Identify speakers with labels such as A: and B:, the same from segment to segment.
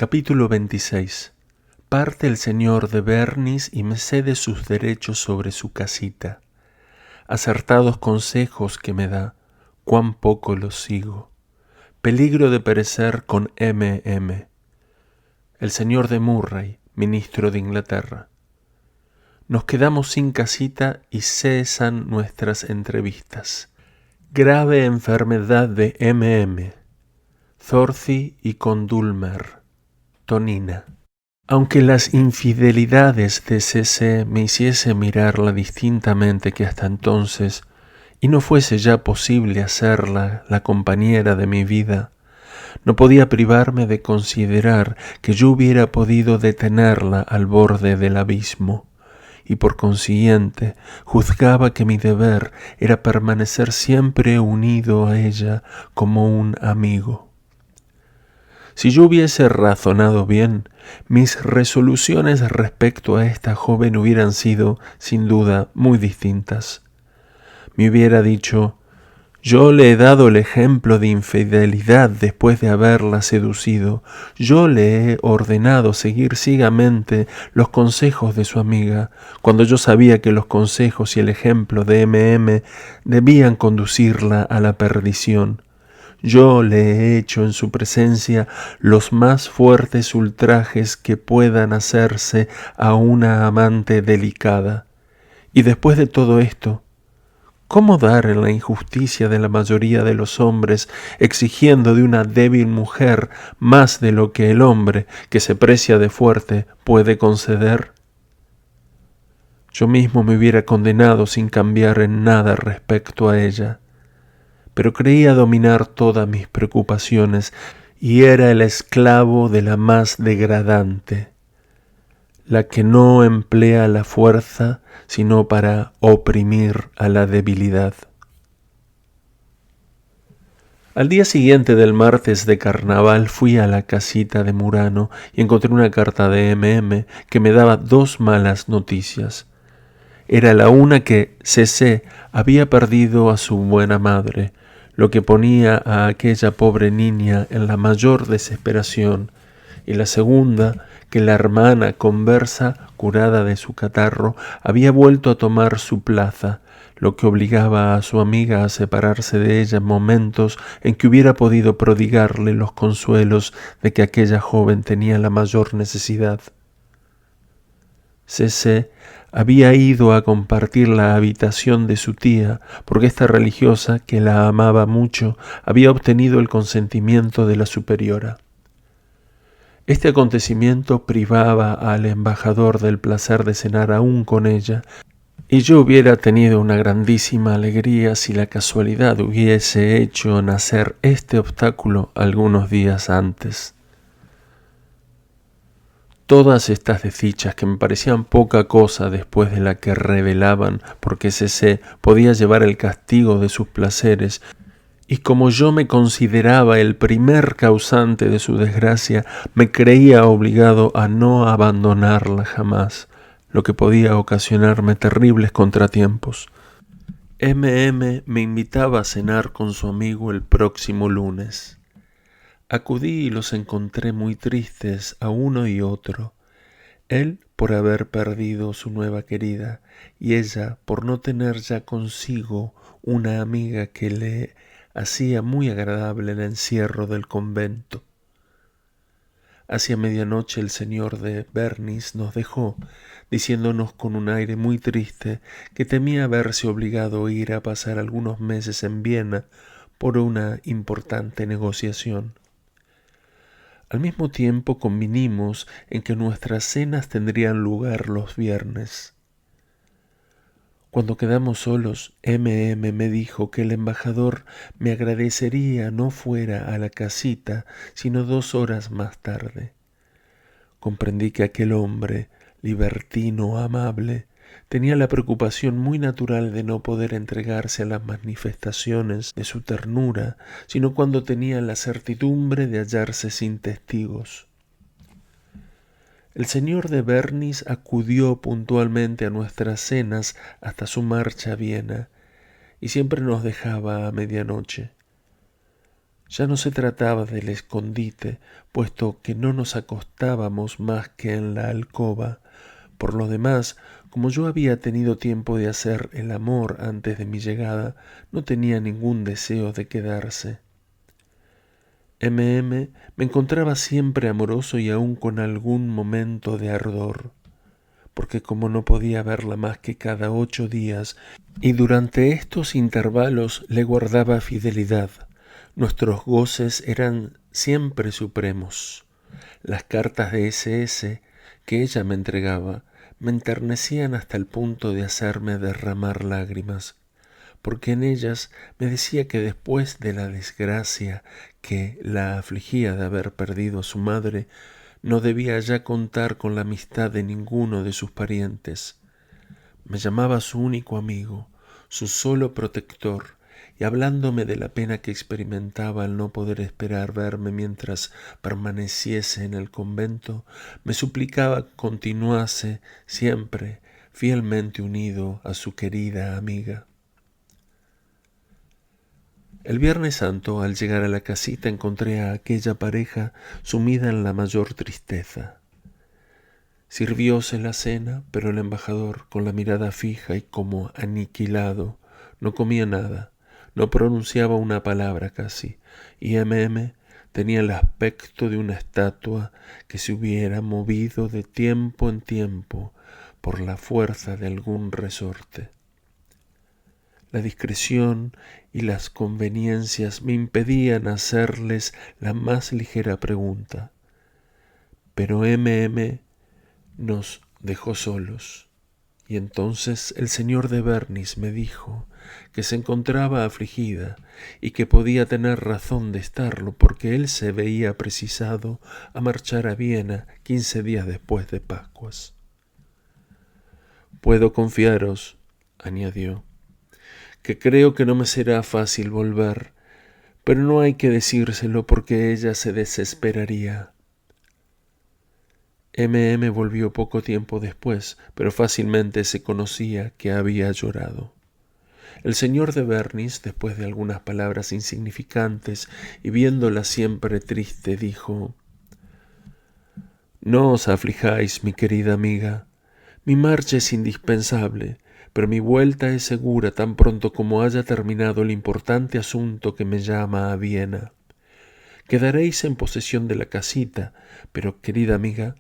A: Capítulo 26. Parte el señor de Bernis y me cede sus derechos sobre su casita. Acertados consejos que me da, cuán poco los sigo. Peligro de perecer con M.M. El señor de Murray, ministro de Inglaterra. Nos quedamos sin casita y cesan nuestras entrevistas. Grave enfermedad de M.M. Thorthy y Condulmer. Tonina. Aunque las infidelidades de C.C. me hiciese mirarla distintamente que hasta entonces, y no fuese ya posible hacerla la compañera de mi vida, no podía privarme de considerar que yo hubiera podido detenerla al borde del abismo, y por consiguiente juzgaba que mi deber era permanecer siempre unido a ella como un amigo. Si yo hubiese razonado bien, mis resoluciones respecto a esta joven hubieran sido, sin duda, muy distintas. Me hubiera dicho, yo le he dado el ejemplo de infidelidad después de haberla seducido. Yo le he ordenado seguir ciegamente los consejos de su amiga, cuando yo sabía que los consejos y el ejemplo de M.M. debían conducirla a la perdición. Yo le he hecho en su presencia los más fuertes ultrajes que puedan hacerse a una amante delicada. Y después de todo esto, ¿cómo dar en la injusticia de la mayoría de los hombres, exigiendo de una débil mujer más de lo que el hombre, que se precia de fuerte, puede conceder? Yo mismo me hubiera condenado sin cambiar en nada respecto a ella, pero creía dominar todas mis preocupaciones y era el esclavo de la más degradante, la que no emplea la fuerza sino para oprimir a la debilidad. Al día siguiente del martes de carnaval fui a la casita de Murano y encontré una carta de M.M. que me daba dos malas noticias. Era la una que C.C. había perdido a su buena madre, lo que ponía a aquella pobre niña en la mayor desesperación, y la segunda, que la hermana Conversa, curada de su catarro, había vuelto a tomar su plaza, lo que obligaba a su amiga a separarse de ella en momentos en que hubiera podido prodigarle los consuelos de que aquella joven tenía la mayor necesidad. C.C. había ido a compartir la habitación de su tía, porque esta religiosa, que la amaba mucho, había obtenido el consentimiento de la superiora. Este acontecimiento privaba al embajador del placer de cenar aún con ella, y yo hubiera tenido una grandísima alegría si la casualidad hubiese hecho nacer este obstáculo algunos días antes. Todas estas desdichas, que me parecían poca cosa después de la que revelaban porque C.C. podía llevar el castigo de sus placeres, y como yo me consideraba el primer causante de su desgracia, me creía obligado a no abandonarla jamás, lo que podía ocasionarme terribles contratiempos. M.M. me invitaba a cenar con su amigo el próximo lunes. Acudí y los encontré muy tristes a uno y otro, él por haber perdido su nueva querida y ella por no tener ya consigo una amiga que le hacía muy agradable el encierro del convento. Hacia medianoche el señor de Bernis nos dejó, diciéndonos con un aire muy triste que temía verse obligado a ir a pasar algunos meses en Viena por una importante negociación. Al mismo tiempo convinimos en que nuestras cenas tendrían lugar los viernes. Cuando quedamos solos, M.M. me dijo que el embajador me agradecería no fuera a la casita, sino 2 horas más tarde. Comprendí que aquel hombre, libertino, amable, tenía la preocupación muy natural de no poder entregarse a las manifestaciones de su ternura, sino cuando tenía la certidumbre de hallarse sin testigos. El señor de Bernis acudió puntualmente a nuestras cenas hasta su marcha a Viena, y siempre nos dejaba a medianoche. Ya no se trataba del escondite, puesto que no nos acostábamos más que en la alcoba. Por lo demás, como yo había tenido tiempo de hacer el amor antes de mi llegada, no tenía ningún deseo de quedarse. Me encontraba siempre amoroso y aún con algún momento de ardor, porque como no podía verla más que cada 8 días, y durante estos intervalos le guardaba fidelidad, nuestros goces eran siempre supremos. Las cartas de SS que ella me entregaba me enternecían hasta el punto de hacerme derramar lágrimas, porque en ellas me decía que después de la desgracia que la afligía de haber perdido a su madre, no debía ya contar con la amistad de ninguno de sus parientes. Me llamaba su único amigo, su solo protector, y hablándome de la pena que experimentaba al no poder esperar verme mientras permaneciese en el convento, me suplicaba que continuase siempre fielmente unido a su querida amiga. El Viernes Santo, al llegar a la casita, encontré a aquella pareja sumida en la mayor tristeza. Sirvióse la cena, pero el embajador, con la mirada fija y como aniquilado, no comía nada, no pronunciaba una palabra casi, y tenía el aspecto de una estatua que se hubiera movido de tiempo en tiempo por la fuerza de algún resorte. La discreción y las conveniencias me impedían hacerles la más ligera pregunta, pero nos dejó solos, y entonces el señor de Bernis me dijo que se encontraba afligida y que podía tener razón de estarlo porque él se veía precisado a marchar a Viena 15 días después de Pascuas. Puedo confiaros, añadió, que creo que no me será fácil volver, pero no hay que decírselo porque ella se desesperaría. Volvió poco tiempo después, pero fácilmente se conocía que había llorado. El señor de Bernis, después de algunas palabras insignificantes y viéndola siempre triste, dijo: «No os aflijáis, mi querida amiga. Mi marcha es indispensable, pero mi vuelta es segura tan pronto como haya terminado el importante asunto que me llama a Viena. Quedaréis en posesión de la casita, pero, querida amiga,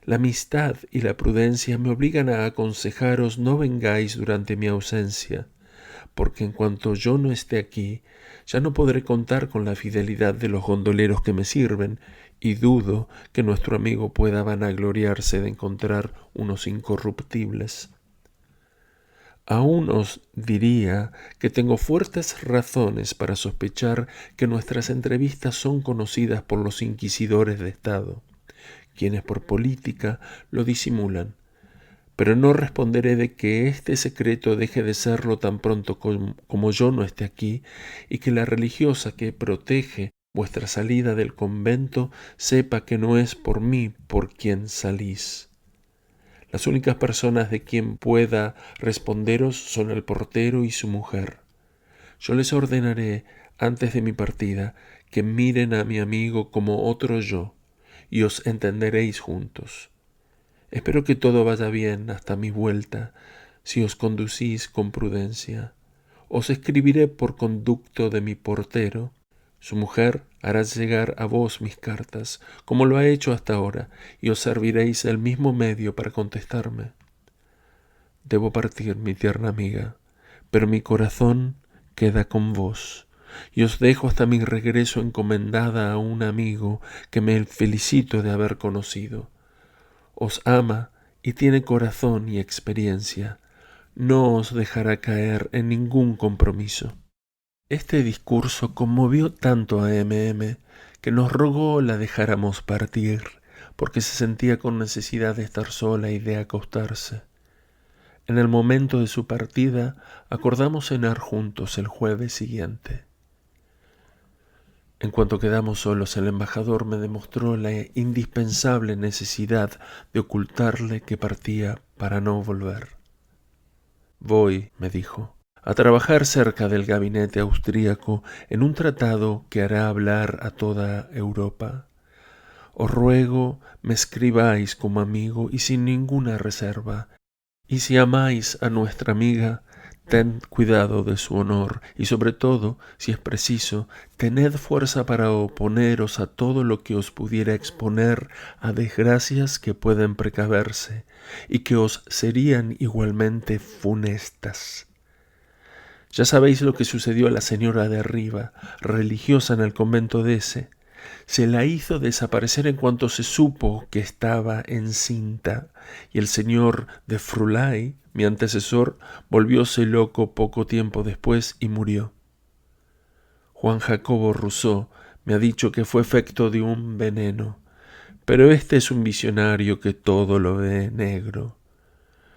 A: la amistad y la prudencia me obligan a aconsejaros no vengáis durante mi ausencia, porque en cuanto yo no esté aquí, ya no podré contar con la fidelidad de los gondoleros que me sirven, y dudo que nuestro amigo pueda vanagloriarse de encontrar unos incorruptibles. Aún os diría que tengo fuertes razones para sospechar que nuestras entrevistas son conocidas por los inquisidores de Estado, quienes por política lo disimulan, pero no responderé de que este secreto deje de serlo tan pronto como yo no esté aquí, y que la religiosa que protege vuestra salida del convento sepa que no es por mí por quien salís. Las únicas personas de quien pueda responderos son el portero y su mujer. Yo les ordenaré, antes de mi partida, que miren a mi amigo como otro yo, y os entenderéis juntos. Espero que todo vaya bien hasta mi vuelta, si os conducís con prudencia. Os escribiré por conducto de mi portero. Su mujer hará llegar a vos mis cartas, como lo ha hecho hasta ahora, y os serviréis el mismo medio para contestarme. Debo partir, mi tierna amiga, pero mi corazón queda con vos, y os dejo hasta mi regreso encomendada a un amigo que me felicito de haber conocido. Os ama y tiene corazón y experiencia. No os dejará caer en ningún compromiso». Este discurso conmovió tanto a que nos rogó la dejáramos partir, porque se sentía con necesidad de estar sola y de acostarse. En el momento de su partida, acordamos cenar juntos el jueves siguiente. En cuanto quedamos solos, el embajador me demostró la indispensable necesidad de ocultarle que partía para no volver. «Voy», me dijo, a trabajar cerca del gabinete austríaco en un tratado que hará hablar a toda Europa. Os ruego me escribáis como amigo y sin ninguna reserva, y si amáis a nuestra amiga, tened cuidado de su honor, y sobre todo, si es preciso, tened fuerza para oponeros a todo lo que os pudiera exponer a desgracias que pueden precaverse, y que os serían igualmente funestas. Ya sabéis lo que sucedió a la señora de arriba, religiosa en el convento de S. Se la hizo desaparecer en cuanto se supo que estaba encinta, y el señor de Frulay, mi antecesor, volvióse loco poco tiempo después y murió. Juan Jacobo Rousseau me ha dicho que fue efecto de un veneno, pero este es un visionario que todo lo ve negro.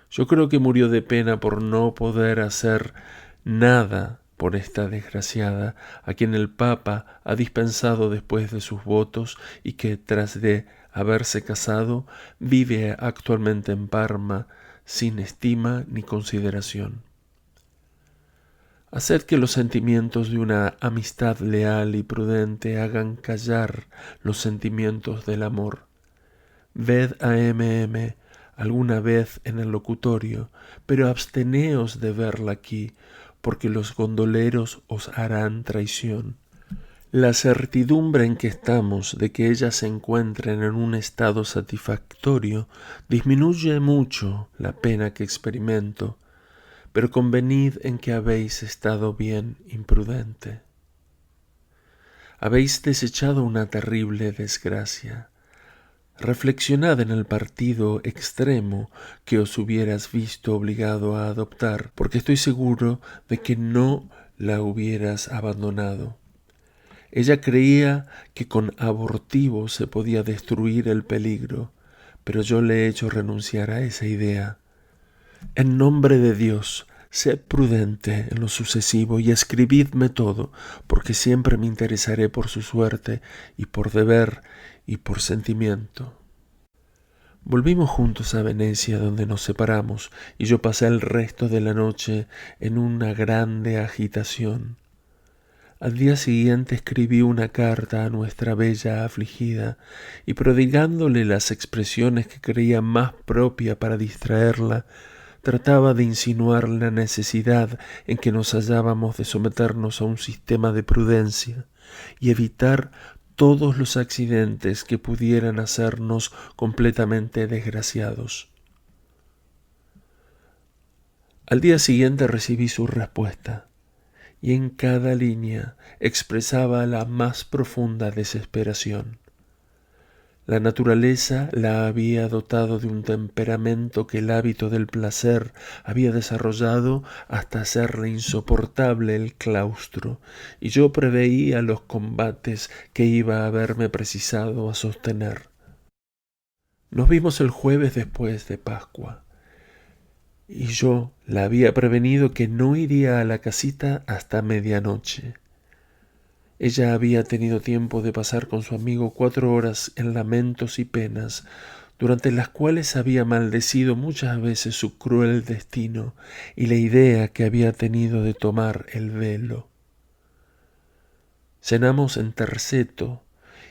A: Yo creo que murió de pena por no poder hacer nada por esta desgraciada, a quien el Papa ha dispensado después de sus votos y que, tras de haberse casado, vive actualmente en Parma sin estima ni consideración. Haced que los sentimientos de una amistad leal y prudente hagan callar los sentimientos del amor. Ved a M.M. alguna vez en el locutorio, pero absteneos de verla aquí, porque los gondoleros os harán traición. La certidumbre en que estamos de que ellas se encuentren en un estado satisfactorio disminuye mucho la pena que experimento, pero convenid en que habéis estado bien imprudente. Habéis desechado una terrible desgracia. Reflexionad en el partido extremo que os hubieras visto obligado a adoptar, porque estoy seguro de que no la hubieras abandonado. Ella creía que con abortivo se podía destruir el peligro, pero yo le he hecho renunciar a esa idea. En nombre de Dios, sed prudente en lo sucesivo y escribidme todo, porque siempre me interesaré por su suerte y por deber y por sentimiento. Volvimos juntos a Venecia, donde nos separamos, y yo pasé el resto de la noche en una grande agitación. Al día siguiente escribí una carta a nuestra bella afligida, y prodigándole las expresiones que creía más propia para distraerla, trataba de insinuar la necesidad en que nos hallábamos de someternos a un sistema de prudencia y evitar todos los accidentes que pudieran hacernos completamente desgraciados. Al día siguiente recibí su respuesta, y en cada línea expresaba la más profunda desesperación. La naturaleza la había dotado de un temperamento que el hábito del placer había desarrollado hasta hacerle insoportable el claustro, y yo preveía los combates que iba a haberme precisado a sostener. Nos vimos el jueves después de Pascua, y yo la había prevenido que no iría a la casita hasta medianoche. Ella había tenido tiempo de pasar con su amigo 4 horas en lamentos y penas, durante las cuales había maldecido muchas veces su cruel destino y la idea que había tenido de tomar el velo. Cenamos en terceto,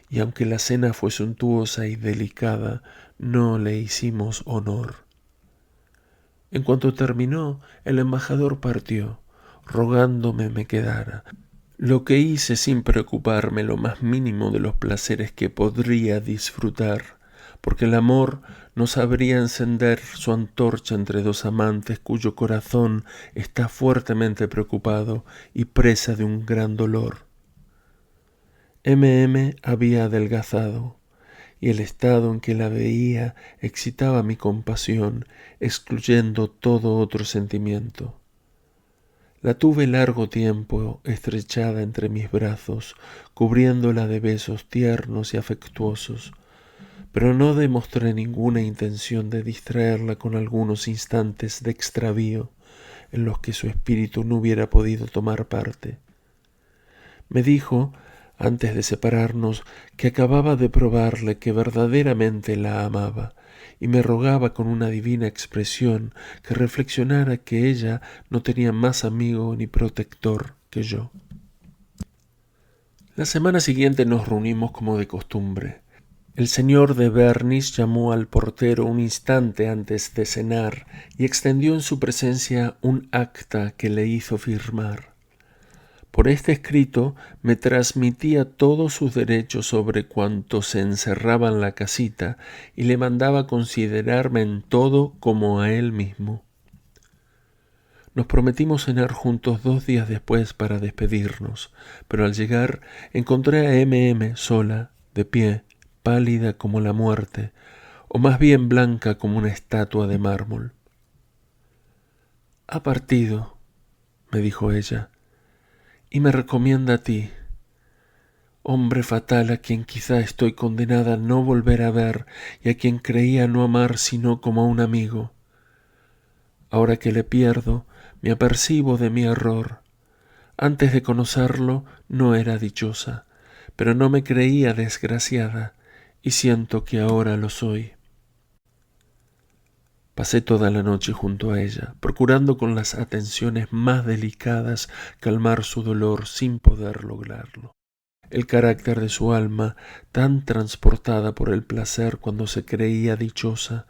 A: y aunque la cena fue suntuosa y delicada, no le hicimos honor. En cuanto terminó, el embajador partió, rogándome me quedara, lo que hice sin preocuparme lo más mínimo de los placeres que podría disfrutar, porque el amor no sabría encender su antorcha entre dos amantes cuyo corazón está fuertemente preocupado y presa de un gran dolor. M.M. había adelgazado, y el estado en que la veía excitaba mi compasión, excluyendo todo otro sentimiento. La tuve largo tiempo estrechada entre mis brazos, cubriéndola de besos tiernos y afectuosos, pero no demostré ninguna intención de distraerla con algunos instantes de extravío en los que su espíritu no hubiera podido tomar parte. Me dijo, antes de separarnos, que acababa de probarle que verdaderamente la amaba y me rogaba con una divina expresión que reflexionara que ella no tenía más amigo ni protector que yo. La semana siguiente nos reunimos como de costumbre. El señor de Bernis llamó al portero un instante antes de cenar y extendió en su presencia un acta que le hizo firmar. Por este escrito me transmitía todos sus derechos sobre cuanto se encerraba en la casita y le mandaba considerarme en todo como a él mismo. Nos prometimos cenar juntos 2 días después para despedirnos, pero al llegar encontré a M sola, de pie, pálida como la muerte, o más bien blanca como una estatua de mármol. «Ha partido», me dijo ella, «y me recomienda a ti, hombre fatal a quien quizá estoy condenada a no volver a ver y a quien creía no amar sino como a un amigo. Ahora que le pierdo, me apercibo de mi error. Antes de conocerlo no era dichosa, pero no me creía desgraciada, y siento que ahora lo soy». Pasé toda la noche junto a ella, procurando con las atenciones más delicadas calmar su dolor sin poder lograrlo. El carácter de su alma, tan transportada por el placer cuando se creía dichosa,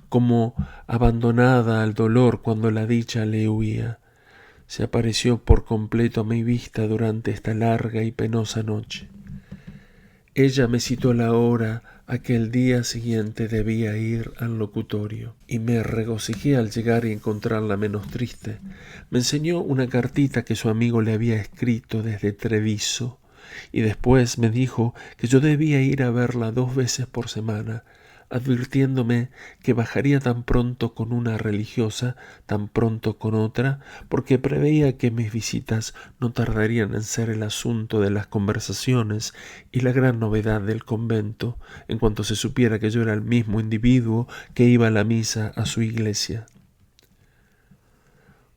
A: como abandonada al dolor cuando la dicha le huía, se apareció por completo a mi vista durante esta larga y penosa noche. Ella me citó la hora a que el día siguiente debía ir al locutorio, y me regocijé al llegar y encontrarla menos triste. Me enseñó una cartita que su amigo le había escrito desde Treviso, y después me dijo que yo debía ir a verla 2 veces por semana, advirtiéndome que bajaría tan pronto con una religiosa, tan pronto con otra, porque preveía que mis visitas no tardarían en ser el asunto de las conversaciones y la gran novedad del convento, en cuanto se supiera que yo era el mismo individuo que iba a la misa a su iglesia.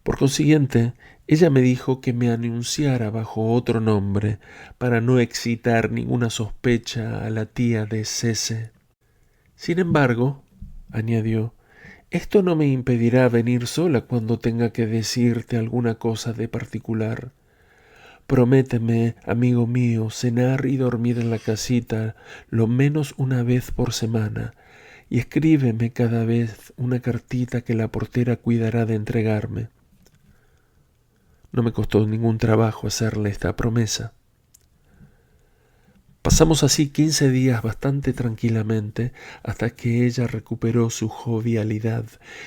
A: Por consiguiente, ella me dijo que me anunciara bajo otro nombre, para no excitar ninguna sospecha a la tía de Cece. Sin embargo, añadió, esto no me impedirá venir sola cuando tenga que decirte alguna cosa de particular. Prométeme, amigo mío, cenar y dormir en la casita lo menos una vez por semana, y escríbeme cada vez una cartita que la portera cuidará de entregarme. No me costó ningún trabajo hacerle esta promesa. Pasamos así 15 días bastante tranquilamente hasta que ella recuperó su jovialidad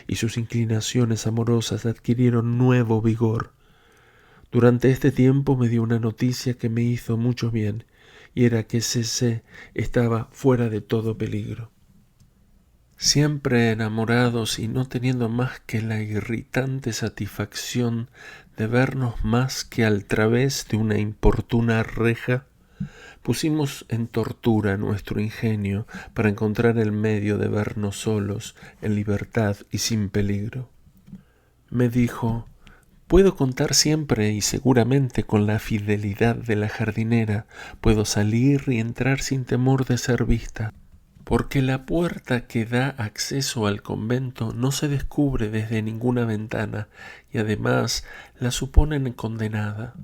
A: y sus inclinaciones amorosas adquirieron nuevo vigor. Durante este tiempo me dio una noticia que me hizo mucho bien, y era que Cece estaba fuera de todo peligro. Siempre enamorados y no teniendo más que la irritante satisfacción de vernos más que al través de una importuna reja, pusimos en tortura nuestro ingenio para encontrar el medio de vernos solos, en libertad y sin peligro. Me dijo, puedo contar siempre y seguramente con la fidelidad de la jardinera, puedo salir y entrar sin temor de ser vista, porque la puerta que da acceso al convento no se descubre desde ninguna ventana y además la suponen condenada.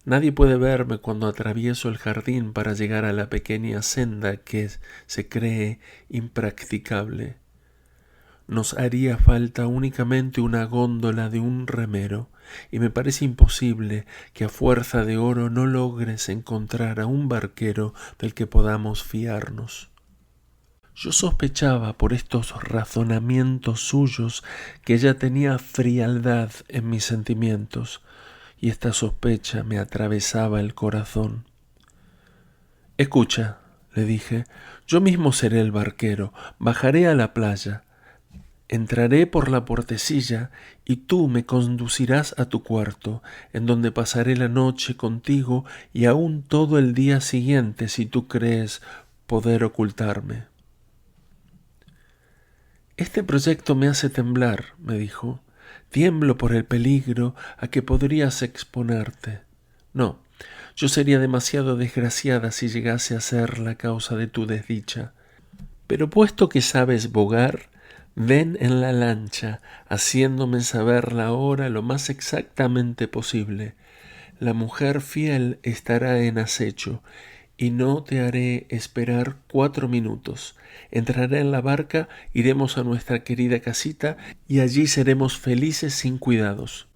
A: Nadie puede verme cuando atravieso el jardín para llegar a la pequeña senda que se cree impracticable. Nos haría falta únicamente una góndola de un remero, y me parece imposible que a fuerza de oro no logres encontrar a un barquero del que podamos fiarnos. Yo sospechaba por estos razonamientos suyos que ella tenía frialdad en mis sentimientos, y esta sospecha me atravesaba el corazón. Escucha, le dije, yo mismo seré el barquero, bajaré a la playa, entraré por la puertecilla y tú me conducirás a tu cuarto, en donde pasaré la noche contigo y aún todo el día siguiente si tú crees poder ocultarme. Este proyecto me hace temblar, me dijo. Tiemblo por el peligro a que podrías exponerte. No, yo sería demasiado desgraciada si llegase a ser la causa de tu desdicha. Pero puesto que sabes bogar, ven en la lancha, haciéndome saber la hora lo más exactamente posible. La mujer fiel estará en acecho, y no te haré esperar 4 minutos. Entraré en la barca, iremos a nuestra querida casita, y allí seremos felices sin cuidados.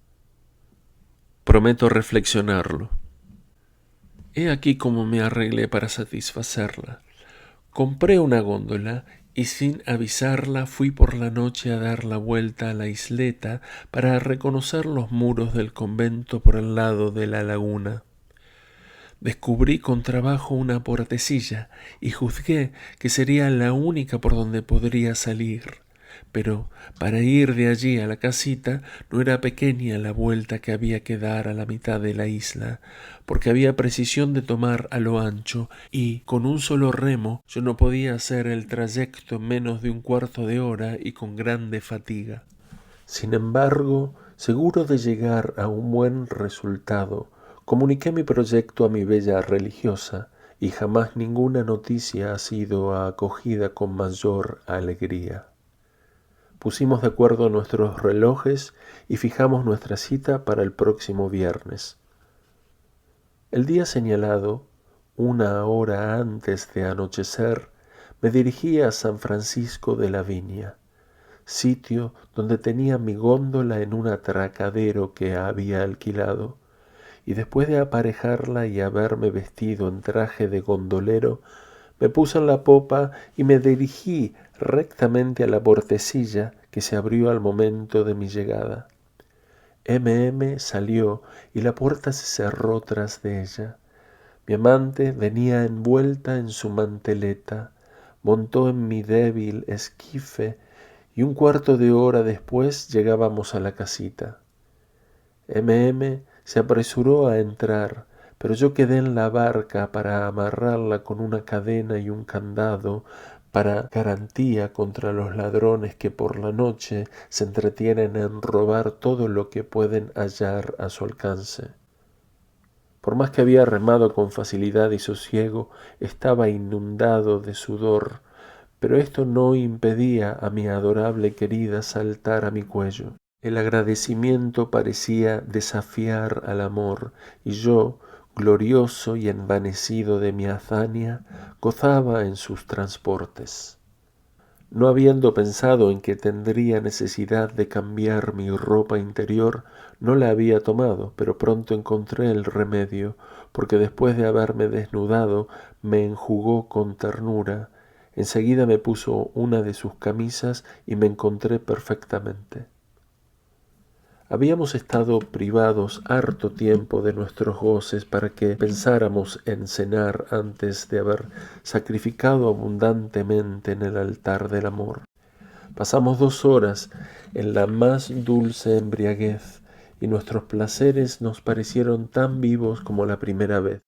A: Prometo reflexionarlo. He aquí cómo me arreglé para satisfacerla. Compré una góndola y sin avisarla fui por la noche a dar la vuelta a la isleta para reconocer los muros del convento por el lado de la laguna. Descubrí con trabajo una puertecilla y juzgué que sería la única por donde podría salir. Pero para ir de allí a la casita no era pequeña la vuelta que había que dar a la mitad de la isla, porque había precisión de tomar a lo ancho y con un solo remo yo no podía hacer el trayecto en menos de un cuarto de hora y con grande fatiga. Sin embargo, seguro de llegar a un buen resultado, comuniqué mi proyecto a mi bella religiosa y jamás ninguna noticia ha sido acogida con mayor alegría. Pusimos de acuerdo nuestros relojes y fijamos nuestra cita para el próximo viernes. El día señalado, 1 hora antes de anochecer, me dirigí a San Francisco de la Viña, sitio donde tenía mi góndola en un atracadero que había alquilado, y después de aparejarla y haberme vestido en traje de gondolero, me puse en la popa y me dirigí rectamente a la puertecilla que se abrió al momento de mi llegada. M salió y la puerta se cerró tras de ella. Mi amante venía envuelta en su manteleta, montó en mi débil esquife y un cuarto de hora después llegábamos a la casita. Se apresuró a entrar, pero yo quedé en la barca para amarrarla con una cadena y un candado para garantía contra los ladrones que por la noche se entretienen en robar todo lo que pueden hallar a su alcance. Por más que había remado con facilidad y sosiego, estaba inundado de sudor, pero esto no impedía a mi adorable querida saltar a mi cuello. El agradecimiento parecía desafiar al amor, y yo, glorioso y envanecido de mi hazaña, gozaba en sus transportes. No habiendo pensado en que tendría necesidad de cambiar mi ropa interior, no la había tomado, pero pronto encontré el remedio, porque después de haberme desnudado, me enjugó con ternura. Enseguida me puso una de sus camisas y me encontré perfectamente. Habíamos estado privados harto tiempo de nuestros goces para que pensáramos en cenar antes de haber sacrificado abundantemente en el altar del amor. Pasamos 2 horas en la más dulce embriaguez y nuestros placeres nos parecieron tan vivos como la primera vez.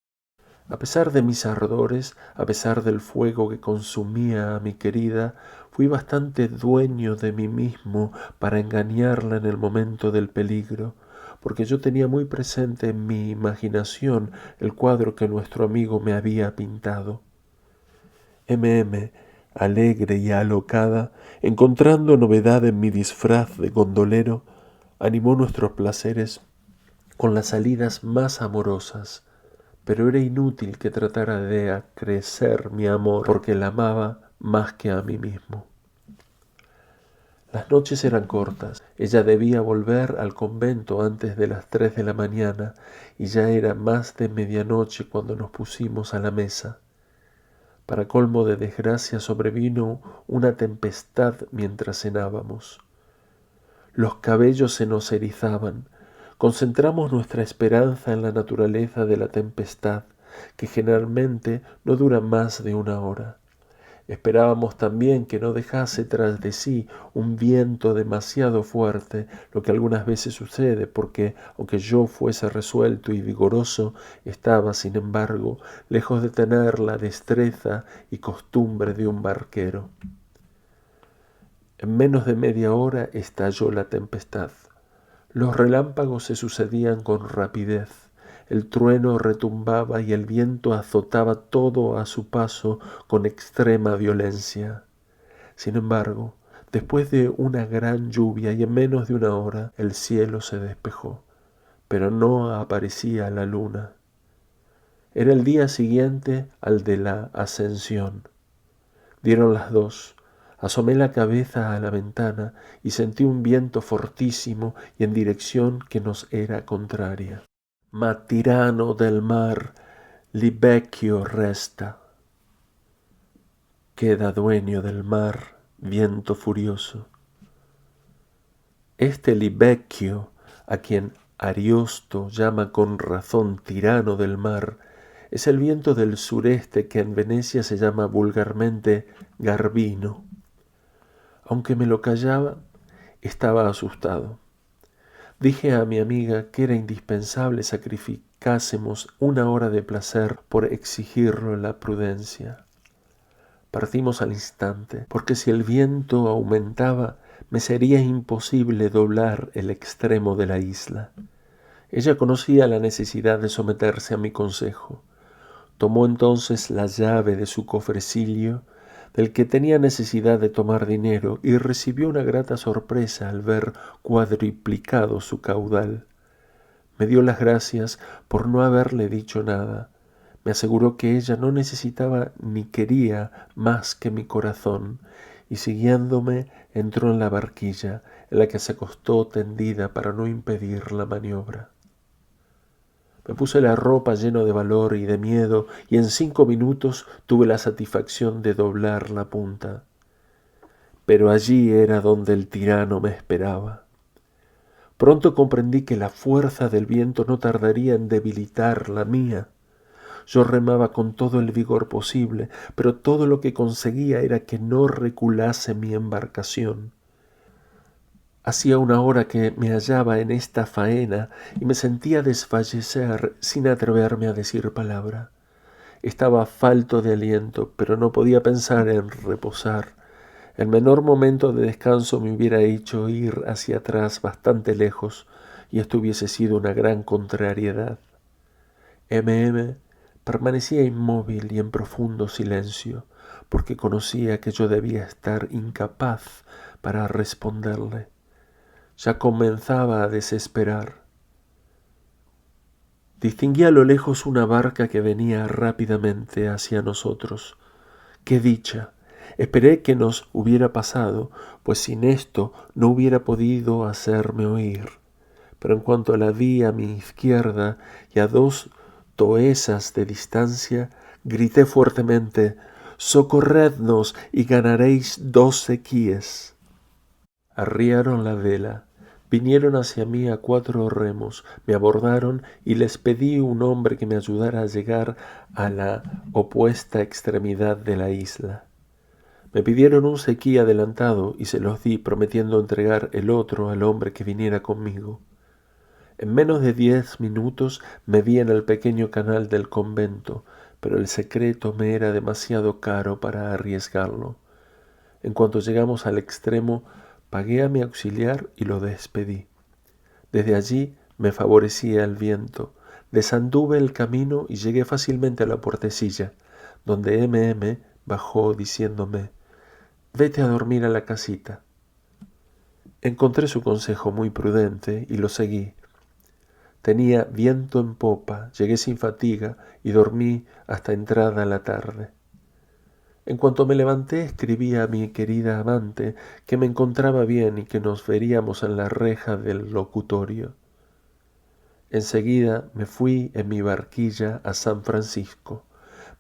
A: A pesar de mis ardores, a pesar del fuego que consumía a mi querida, fui bastante dueño de mí mismo para engañarla en el momento del peligro, porque yo tenía muy presente en mi imaginación el cuadro que nuestro amigo me había pintado. Alegre y alocada, encontrando novedad en mi disfraz de gondolero, animó nuestros placeres con las salidas más amorosas. Pero era inútil que tratara de acrecer mi amor, porque la amaba más que a mí mismo. Las noches eran cortas, ella debía volver al convento antes de las 3 de la mañana, y ya era más de medianoche cuando nos pusimos a la mesa. Para colmo de desgracia sobrevino una tempestad mientras cenábamos. Los cabellos se nos erizaban. Concentramos nuestra esperanza en la naturaleza de la tempestad, que generalmente no dura más de 1 hora. Esperábamos también que no dejase tras de sí un viento demasiado fuerte, lo que algunas veces sucede, porque aunque yo fuese resuelto y vigoroso, estaba, sin embargo, lejos de tener la destreza y costumbre de un barquero. En menos de media hora estalló la tempestad. Los relámpagos se sucedían con rapidez, el trueno retumbaba y el viento azotaba todo a su paso con extrema violencia. Sin embargo, después de una gran lluvia y en menos de una hora, el cielo se despejó, pero no aparecía la luna. Era el día siguiente al de la ascensión. Dieron las 2. Asomé la cabeza a la ventana y sentí un viento fortísimo y en dirección que nos era contraria. Ma tirano del mar, libecchio resta. Queda dueño del mar, viento furioso. Este libecchio, a quien Ariosto llama con razón tirano del mar, es el viento del sureste que en Venecia se llama vulgarmente garbino. Aunque me lo callaba, estaba asustado. Dije a mi amiga que era indispensable sacrificásemos una hora de placer por exigirlo la prudencia. Partimos al instante, porque si el viento aumentaba, me sería imposible doblar el extremo de la isla. Ella conocía la necesidad de someterse a mi consejo. Tomó entonces la llave de su cofrecillo, del que tenía necesidad de tomar dinero, y recibió una grata sorpresa al ver cuadriplicado su caudal. Me dio las gracias por no haberle dicho nada. Me aseguró que ella no necesitaba ni quería más que mi corazón, y siguiéndome entró en la barquilla, en la que se acostó tendida para no impedir la maniobra. Me puse la ropa lleno de valor y de miedo, y en 5 minutos tuve la satisfacción de doblar la punta. Pero allí era donde el tirano me esperaba. Pronto comprendí que la fuerza del viento no tardaría en debilitar la mía. Yo remaba con todo el vigor posible, pero todo lo que conseguía era que no reculase mi embarcación. Hacía una hora que me hallaba en esta faena y me sentía desfallecer sin atreverme a decir palabra. Estaba falto de aliento, pero no podía pensar en reposar. El menor momento de descanso me hubiera hecho ir hacia atrás bastante lejos, y esto hubiese sido una gran contrariedad. M. permanecía inmóvil y en profundo silencio, porque conocía que yo debía estar incapaz para responderle. Ya comenzaba a desesperar. Distinguí a lo lejos una barca que venía rápidamente hacia nosotros. ¡Qué dicha! Esperé que nos hubiera pasado, pues sin esto no hubiera podido hacerme oír. Pero en cuanto la vi a mi izquierda y a 2 toesas de distancia, grité fuertemente: «¡Socorrednos y ganaréis 2 sequíes!». Arriaron la vela. Vinieron hacia mí a 4 remos, me abordaron y les pedí un hombre que me ayudara a llegar a la opuesta extremidad de la isla. Me pidieron un sequí adelantado y se los di, prometiendo entregar el otro al hombre que viniera conmigo. En menos de 10 minutos me vi en el pequeño canal del convento, pero el secreto me era demasiado caro para arriesgarlo. En cuanto llegamos al extremo, pagué a mi auxiliar y lo despedí. Desde allí me favorecía el viento. Desanduve el camino y llegué fácilmente a la puertecilla, donde M. bajó diciéndome: «Vete a dormir a la casita». Encontré su consejo muy prudente y lo seguí. Tenía viento en popa, llegué sin fatiga y dormí hasta entrada la tarde. En cuanto me levanté, escribí a mi querida amante que me encontraba bien y que nos veríamos en la reja del locutorio. Enseguida me fui en mi barquilla a San Francisco,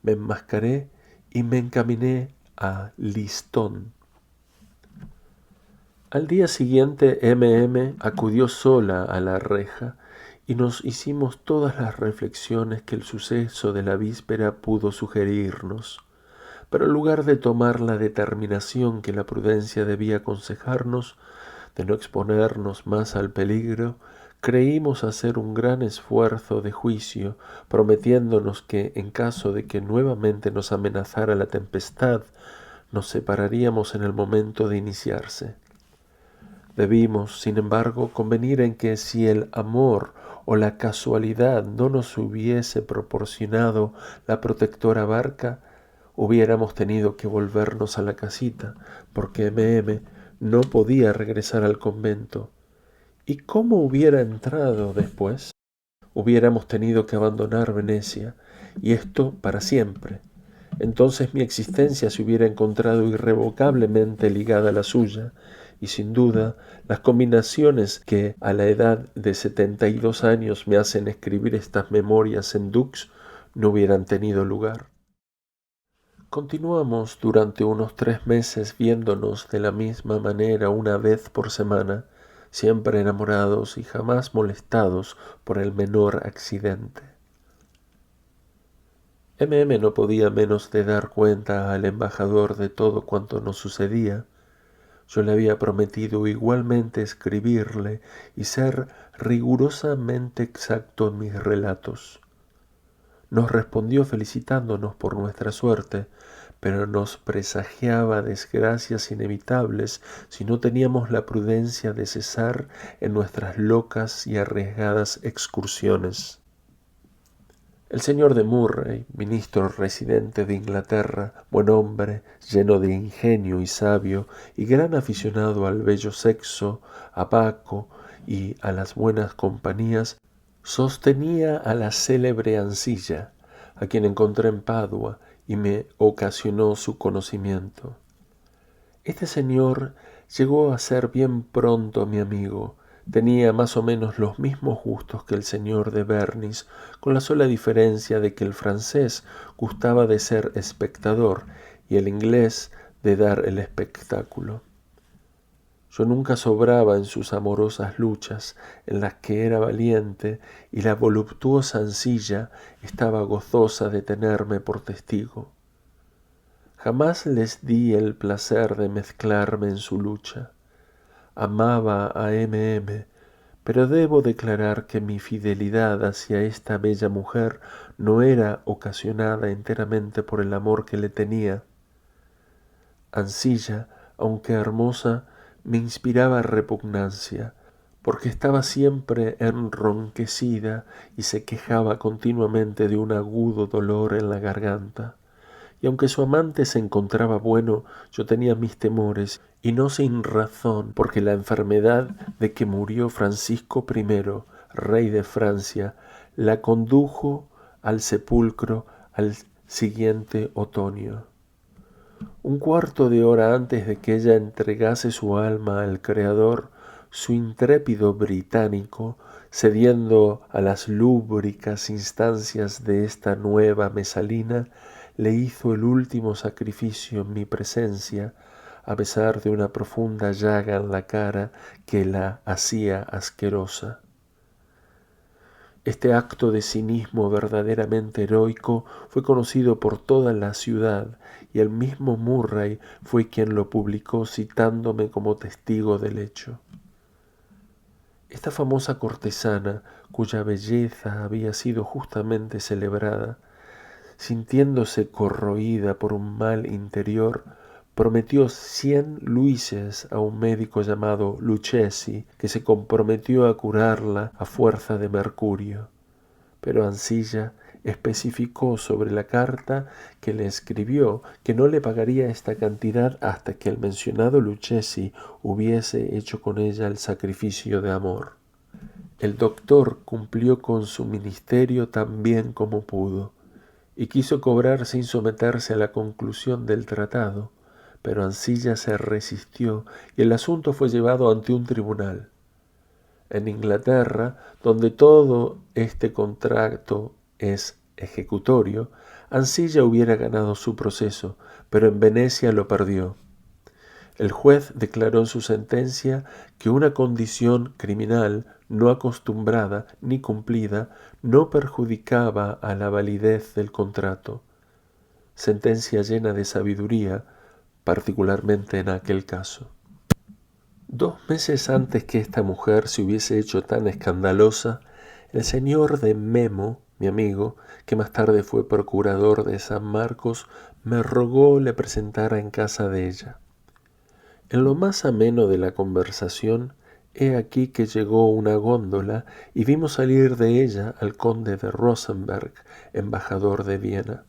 A: me enmascaré y me encaminé a Listón. Al día siguiente M. acudió sola a la reja y nos hicimos todas las reflexiones que el suceso de la víspera pudo sugerirnos. Pero en lugar de tomar la determinación que la prudencia debía aconsejarnos, de no exponernos más al peligro, creímos hacer un gran esfuerzo de juicio, prometiéndonos que, en caso de que nuevamente nos amenazara la tempestad, nos separaríamos en el momento de iniciarse. Debimos, sin embargo, convenir en que si el amor o la casualidad no nos hubiese proporcionado la protectora barca, hubiéramos tenido que volvernos a la casita, porque no podía regresar al convento. ¿Y cómo hubiera entrado después? Hubiéramos tenido que abandonar Venecia, y esto para siempre. Entonces mi existencia se hubiera encontrado irrevocablemente ligada a la suya, y sin duda las combinaciones que a la edad de 72 años me hacen escribir estas memorias en Dux no hubieran tenido lugar. Continuamos durante unos 3 meses viéndonos de la misma manera una vez por semana, siempre enamorados y jamás molestados por el menor accidente. No podía menos de dar cuenta al embajador de todo cuanto nos sucedía. Yo le había prometido igualmente escribirle y ser rigurosamente exacto en mis relatos. Nos respondió felicitándonos por nuestra suerte, pero nos presagiaba desgracias inevitables si no teníamos la prudencia de cesar en nuestras locas y arriesgadas excursiones. El señor de Murray, ministro residente de Inglaterra, buen hombre, lleno de ingenio y sabio, y gran aficionado al bello sexo, a Baco y a las buenas compañías, sostenía a la célebre Ancilla, a quien encontré en Padua y me ocasionó su conocimiento. Este señor llegó a ser bien pronto mi amigo. Tenía más o menos los mismos gustos que el señor de Bernis, con la sola diferencia de que el francés gustaba de ser espectador y el inglés de dar el espectáculo. Yo nunca sobraba en sus amorosas luchas, en las que era valiente, y la voluptuosa Ancilla estaba gozosa de tenerme por testigo. Jamás les di el placer de mezclarme en su lucha. Amaba a pero debo declarar que mi fidelidad hacia esta bella mujer no era ocasionada enteramente por el amor que le tenía. Ancilla, aunque hermosa, me inspiraba repugnancia, porque estaba siempre enronquecida y se quejaba continuamente de un agudo dolor en la garganta. Y aunque su amante se encontraba bueno, yo tenía mis temores, y no sin razón, porque la enfermedad de que murió Francisco I, rey de Francia, la condujo al sepulcro al siguiente otoño. Un cuarto de hora antes de que ella entregase su alma al Creador, su intrépido británico, cediendo a las lúbricas instancias de esta nueva Mesalina, le hizo el último sacrificio en mi presencia, a pesar de una profunda llaga en la cara que la hacía asquerosa. Este acto de cinismo verdaderamente heroico fue conocido por toda la ciudad, y el mismo Murray fue quien lo publicó citándome como testigo del hecho. Esta famosa cortesana, cuya belleza había sido justamente celebrada, sintiéndose corroída por un mal interior, prometió 100 luises a un médico llamado Lucchesi, que se comprometió a curarla a fuerza de mercurio. Pero Ancilla especificó sobre la carta que le escribió que no le pagaría esta cantidad hasta que el mencionado Lucchesi hubiese hecho con ella el sacrificio de amor. El doctor cumplió con su ministerio tan bien como pudo, y quiso cobrar sin someterse a la conclusión del tratado, pero Ancilla se resistió y el asunto fue llevado ante un tribunal. En Inglaterra, donde todo este contrato es ejecutorio, Ancilla hubiera ganado su proceso, pero en Venecia lo perdió. El juez declaró en su sentencia que una condición criminal no acostumbrada ni cumplida no perjudicaba a la validez del contrato. Sentencia llena de sabiduría, particularmente en aquel caso. 2 meses antes que esta mujer se hubiese hecho tan escandalosa, el señor de Memo, mi amigo, que más tarde fue procurador de San Marcos, me rogó le presentara en casa de ella. En lo más ameno de la conversación, he aquí que llegó una góndola y vimos salir de ella al conde de Rosenberg, embajador de Viena.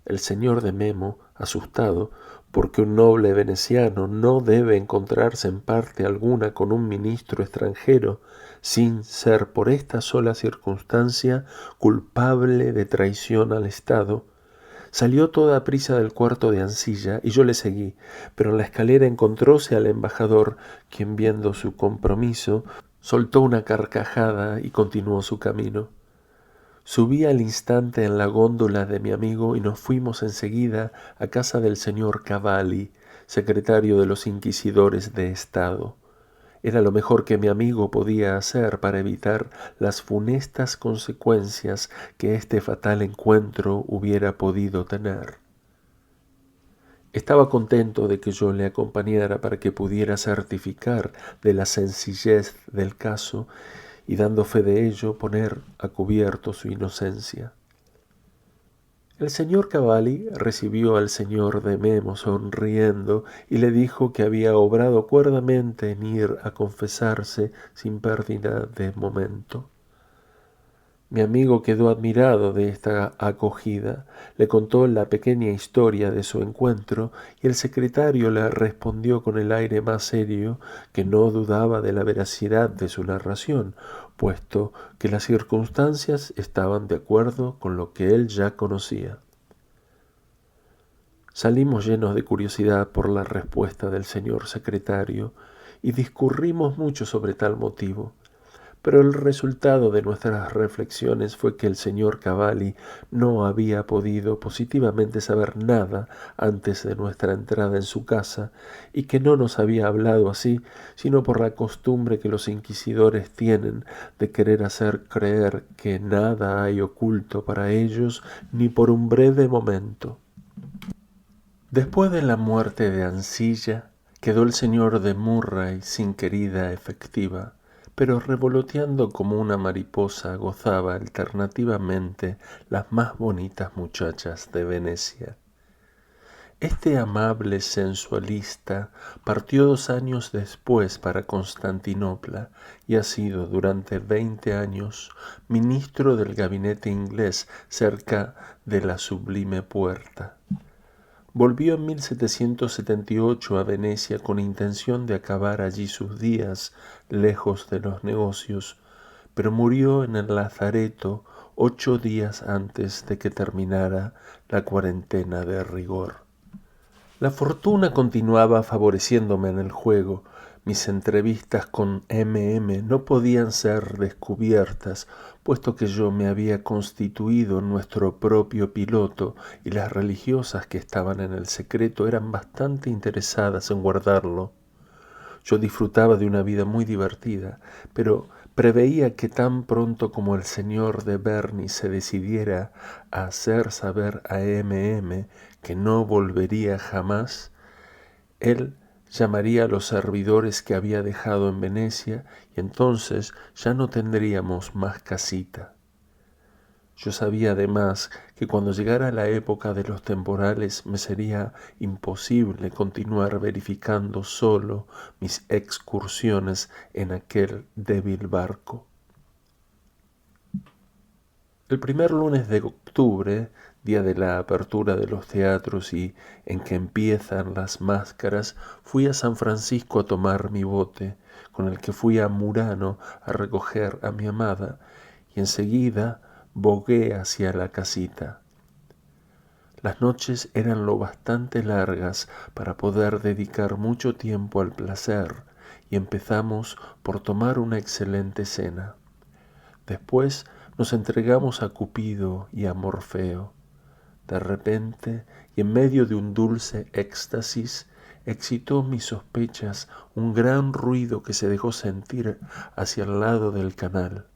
A: El señor de Memo, asustado, porque un noble veneciano no debe encontrarse en parte alguna con un ministro extranjero, sin ser por esta sola circunstancia culpable de traición al Estado, salió toda prisa del cuarto de Ancilla y yo le seguí, pero en la escalera encontróse al embajador, quien viendo su compromiso, soltó una carcajada y continuó su camino. Subí al instante en la góndola de mi amigo y nos fuimos enseguida a casa del señor Cavalli, secretario de los inquisidores de Estado. Era lo mejor que mi amigo podía hacer para evitar las funestas consecuencias que este fatal encuentro hubiera podido tener. Estaba contento de que yo le acompañara para que pudiera certificar de la sencillez del caso y dando fe de ello poner a cubierto su inocencia. El señor Cavalli recibió al señor de Memo sonriendo y le dijo que había obrado cuerdamente en ir a confesarse sin pérdida de momento. Mi amigo quedó admirado de esta acogida, le contó la pequeña historia de su encuentro y el secretario le respondió con el aire más serio que no dudaba de la veracidad de su narración, puesto que las circunstancias estaban de acuerdo con lo que él ya conocía. Salimos llenos de curiosidad por la respuesta del señor secretario y discurrimos mucho sobre tal motivo. Pero el resultado de nuestras reflexiones fue que el señor Cavalli no había podido positivamente saber nada antes de nuestra entrada en su casa y que no nos había hablado así, sino por la costumbre que los inquisidores tienen de querer hacer creer que nada hay oculto para ellos ni por un breve momento. Después de la muerte de Ancilla, quedó el señor de Murray sin querida efectiva, pero revoloteando como una mariposa gozaba alternativamente las más bonitas muchachas de Venecia. Este amable sensualista partió 2 años después para Constantinopla y ha sido durante 20 años ministro del gabinete inglés cerca de la Sublime Puerta. Volvió en 1778 a Venecia con intención de acabar allí sus días, lejos de los negocios, pero murió en el lazareto 8 días antes de que terminara la cuarentena de rigor. La fortuna continuaba favoreciéndome en el juego. Mis entrevistas con M.M. no podían ser descubiertas, puesto que yo me había constituido en nuestro propio piloto y las religiosas que estaban en el secreto eran bastante interesadas en guardarlo. Yo disfrutaba de una vida muy divertida, pero preveía que tan pronto como el señor de Berny se decidiera a hacer saber a M.M. que no volvería jamás, él llamaría a los servidores que había dejado en Venecia y entonces ya no tendríamos más casita. Yo sabía además que cuando llegara la época de los temporales me sería imposible continuar verificando solo mis excursiones en aquel débil barco. El primer lunes de octubre, día de la apertura de los teatros y en que empiezan las máscaras, fui a San Francisco a tomar mi bote, con el que fui a Murano a recoger a mi amada, y enseguida bogué hacia la casita. Las noches eran lo bastante largas para poder dedicar mucho tiempo al placer, y empezamos por tomar una excelente cena. Después nos entregamos a Cupido y a Morfeo. De repente, y en medio de un dulce éxtasis, excitó mis sospechas un gran ruido que se dejó sentir hacia el lado del canal.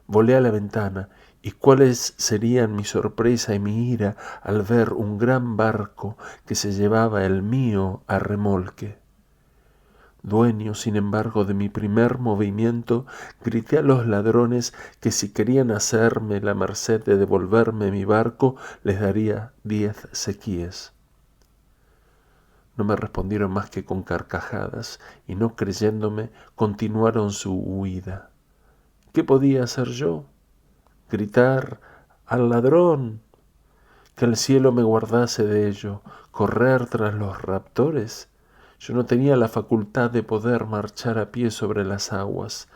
A: Volé a la ventana, y cuáles serían mi sorpresa y mi ira al ver un gran barco que se llevaba el mío a remolque. Dueño, sin embargo, de mi primer movimiento, grité a los ladrones que si querían hacerme la merced de devolverme mi barco, les daría 10 sequíes. No me respondieron más que con carcajadas, y no creyéndome, continuaron su huida. ¿Qué podía hacer yo? Gritar «¡Al ladrón!». que el cielo me guardase de ello, correr tras los raptores. Yo no tenía la facultad de poder marchar a pie sobre las aguas.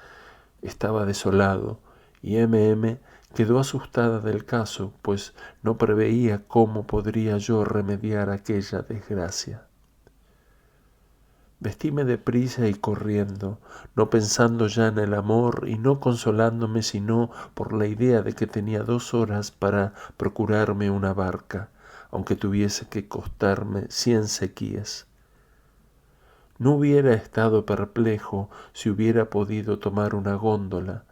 A: Estaba desolado, y M quedó asustada del caso, pues no preveía cómo podría yo remediar aquella desgracia. Vestíme deprisa y corriendo, no pensando ya en el amor y no consolándome sino por la idea de que tenía 2 horas para procurarme una barca, aunque tuviese que costarme 100 sequías. No hubiera estado perplejo si hubiera podido tomar una góndola,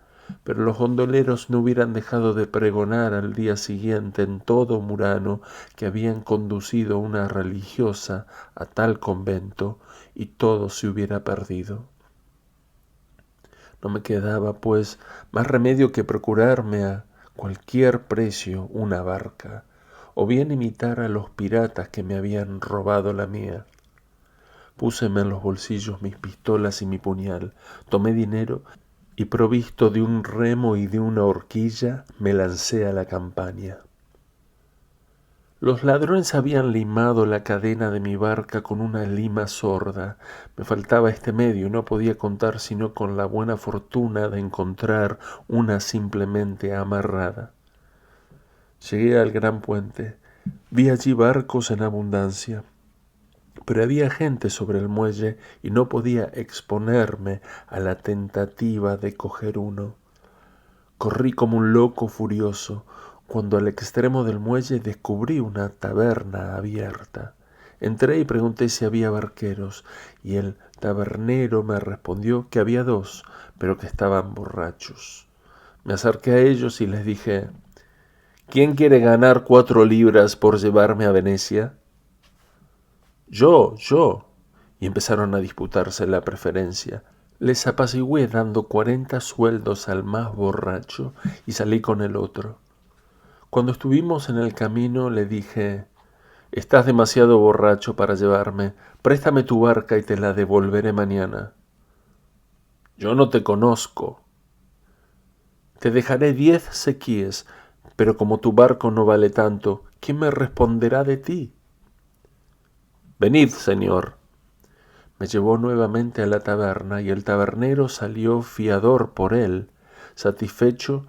A: pero los gondoleros no hubieran dejado de pregonar al día siguiente en todo Murano que habían conducido una religiosa a tal convento y todo se hubiera perdido. No me quedaba, pues, más remedio que procurarme a cualquier precio una barca, o bien imitar a los piratas que me habían robado la mía. Púseme en los bolsillos mis pistolas y mi puñal, tomé dinero y provisto de un remo y de una horquilla me lancé a la campaña. Los ladrones habían limado la cadena de mi barca con una lima sorda. Me faltaba este medio y no podía contar sino con la buena fortuna de encontrar una simplemente amarrada. Llegué al gran puente. Vi allí barcos en abundancia, pero había gente sobre el muelle y no podía exponerme a la tentativa de coger uno. Corrí como un loco furioso, cuando al extremo del muelle descubrí una taberna abierta. Entré y pregunté si había barqueros, y el tabernero me respondió que había 2, pero que estaban borrachos. Me acerqué a ellos y les dije: ¿Quién quiere ganar 4 libras por llevarme a Venecia? Yo. Y empezaron a disputarse la preferencia. Les apacigué dando 40 sueldos al más borracho y salí con el otro. Cuando estuvimos en el camino le dije: «Estás demasiado borracho para llevarme. Préstame tu barca y te la devolveré mañana». «Yo no te conozco». «Te dejaré 10 sequíes, pero como tu barco no vale tanto, ¿quién me responderá de ti?» «Venid, señor». Me llevó nuevamente a la taberna y el tabernero salió fiador por él. Satisfecho,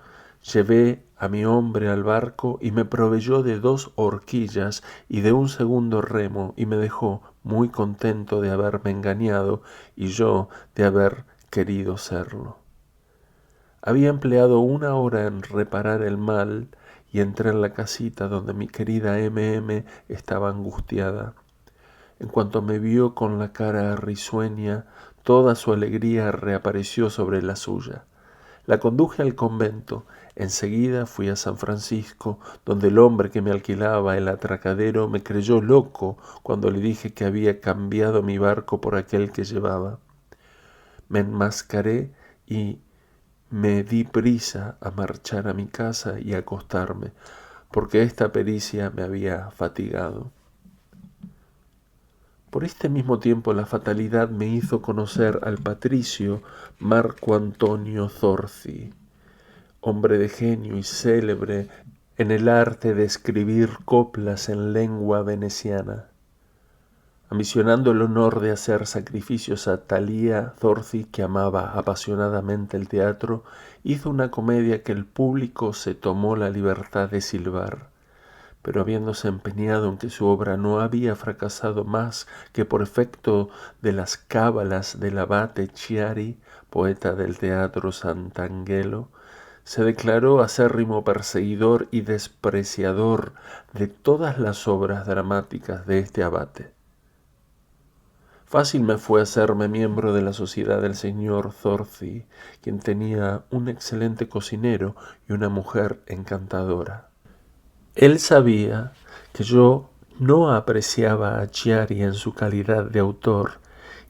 A: llevé a mi hombre al barco y me proveyó de 2 horquillas y de un segundo remo y me dejó muy contento de haberme engañado y yo de haber querido serlo. Había empleado 1 hora en reparar el mal y entré en la casita donde mi querida M estaba angustiada. En cuanto me vio con la cara risueña, toda su alegría reapareció sobre la suya. La conduje al convento. Enseguida fui a San Francisco, donde el hombre que me alquilaba el atracadero me creyó loco cuando le dije que había cambiado mi barco por aquel que llevaba. Me enmascaré y me di prisa a marchar a mi casa y a acostarme, porque esta pericia me había fatigado. Por este mismo tiempo la fatalidad me hizo conocer al patricio Marco Antonio Zorzi, hombre de genio y célebre en el arte de escribir coplas en lengua veneciana. Ambicionando el honor de hacer sacrificios a Thalía, Zorzi, que amaba apasionadamente el teatro, hizo una comedia que el público se tomó la libertad de silbar. Pero habiéndose empeñado en que su obra no había fracasado más que por efecto de las cábalas del abate Chiari, poeta del teatro Sant'Angelo, se declaró acérrimo perseguidor y despreciador de todas las obras dramáticas de este abate. Fácil me fue hacerme miembro de la sociedad del señor Zorzi, quien tenía un excelente cocinero y una mujer encantadora. Él sabía que yo no apreciaba a Chiari en su calidad de autor,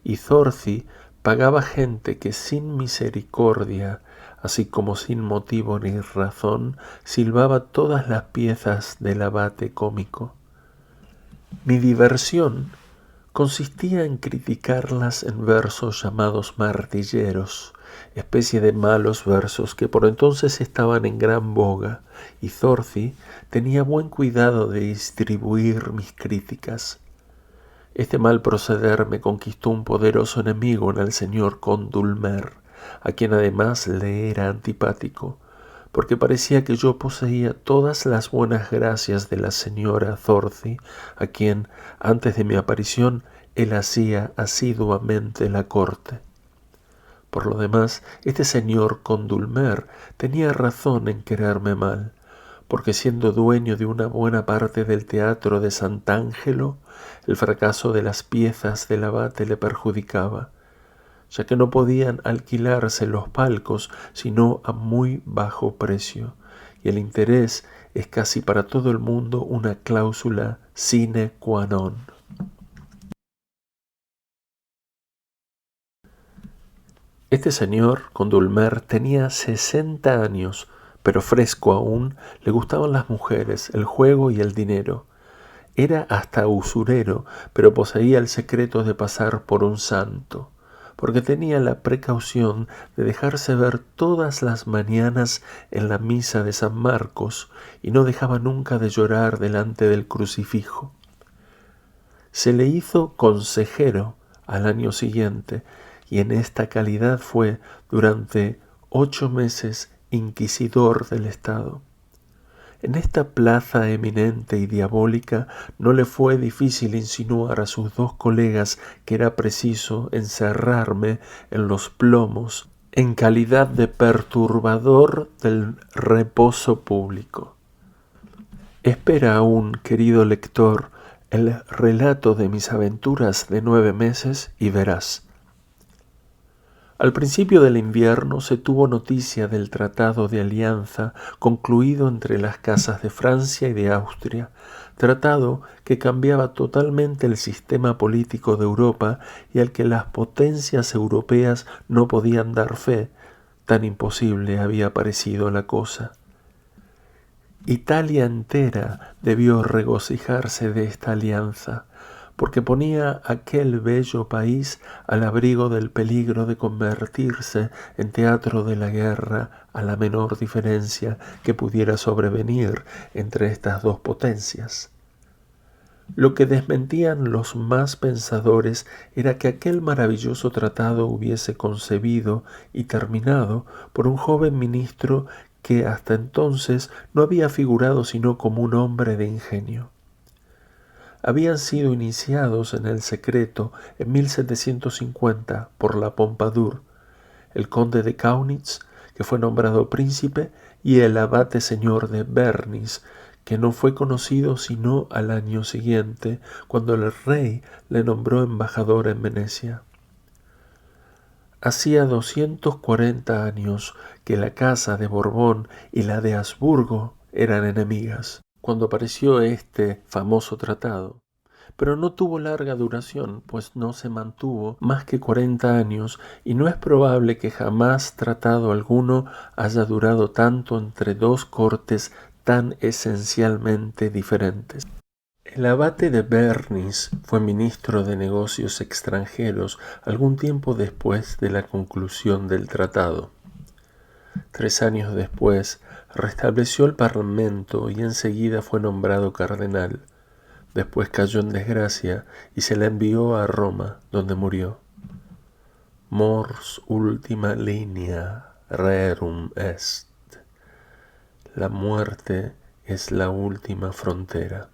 A: y Zorzi pagaba gente que sin misericordia, así como sin motivo ni razón, silbaba todas las piezas del abate cómico. Mi diversión consistía en criticarlas en versos llamados martilleros, especie de malos versos que por entonces estaban en gran boga, y Zorzi tenía buen cuidado de distribuir mis críticas. Este mal proceder me conquistó un poderoso enemigo en el señor Condulmer, a quien además le era antipático, porque parecía que yo poseía todas las buenas gracias de la señora Zorzi, a quien, antes de mi aparición, él hacía asiduamente la corte. Por lo demás, este señor Condulmer tenía razón en quererme mal, porque siendo dueño de una buena parte del teatro de Sant'Angelo, el fracaso de las piezas del abate le perjudicaba, ya que no podían alquilarse los palcos sino a muy bajo precio, y el interés es casi para todo el mundo una cláusula sine qua non. Este señor, Condulmer, tenía 60 años, pero fresco aún, le gustaban las mujeres, el juego y el dinero. Era hasta usurero, pero poseía el secreto de pasar por un santo, porque tenía la precaución de dejarse ver todas las mañanas en la misa de San Marcos y no dejaba nunca de llorar delante del crucifijo. Se le hizo consejero al año siguiente y en esta calidad fue durante 8 meses inquisidor del Estado. En esta plaza eminente y diabólica no le fue difícil insinuar a sus dos colegas que era preciso encerrarme en los plomos en calidad de perturbador del reposo público. Espera aún, querido lector, el relato de mis aventuras de 9 meses y verás. Al principio del invierno se tuvo noticia del tratado de alianza concluido entre las casas de Francia y de Austria, tratado que cambiaba totalmente el sistema político de Europa y al que las potencias europeas no podían dar fe, tan imposible había parecido la cosa. Italia entera debió regocijarse de esta alianza, porque ponía aquel bello país al abrigo del peligro de convertirse en teatro de la guerra a la menor diferencia que pudiera sobrevenir entre estas dos potencias. Lo que desmentían los más pensadores era que aquel maravilloso tratado hubiese concebido y terminado por un joven ministro que hasta entonces no había figurado sino como un hombre de ingenio. Habían sido iniciados en el secreto en 1750 por la Pompadour, el conde de Kaunitz, que fue nombrado príncipe, y el abate señor de Bernis, que no fue conocido sino al año siguiente, cuando el rey le nombró embajador en Venecia. Hacía 240 años que la casa de Borbón y la de Habsburgo eran enemigas, cuando apareció este famoso tratado, pero no tuvo larga duración, pues no se mantuvo más que 40 años y no es probable que jamás tratado alguno haya durado tanto entre dos cortes tan esencialmente diferentes. El abate de Bernis fue ministro de Negocios Extranjeros algún tiempo después de la conclusión del tratado. 3 años después restableció el Parlamento y enseguida fue nombrado cardenal. Después cayó en desgracia y se le envió a Roma, donde murió. Mors ultima linea rerum est. La muerte es la última frontera.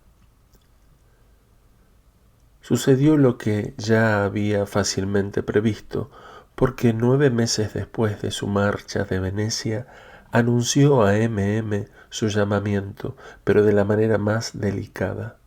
A: Sucedió lo que ya había fácilmente previsto, porque 9 meses después de su marcha de Venecia, anunció a M.M. su llamamiento, pero de la manera más delicada.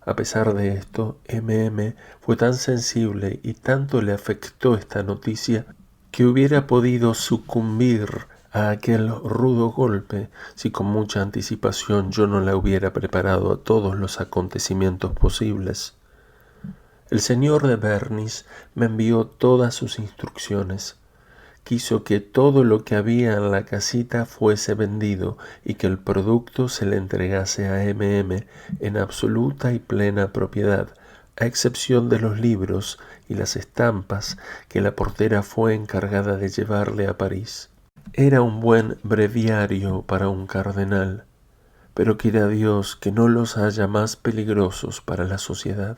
A: A pesar de esto, M.M. fue tan sensible y tanto le afectó esta noticia que hubiera podido sucumbir a aquel rudo golpe si con mucha anticipación yo no la hubiera preparado a todos los acontecimientos posibles. El señor de Bernis me envió todas sus instrucciones. Quiso que todo lo que había en la casita fuese vendido y que el producto se le entregase a M.M. en absoluta y plena propiedad, a excepción de los libros y las estampas que la portera fue encargada de llevarle a París. Era un buen breviario para un cardenal, pero quiera Dios que no los haya más peligrosos para la sociedad.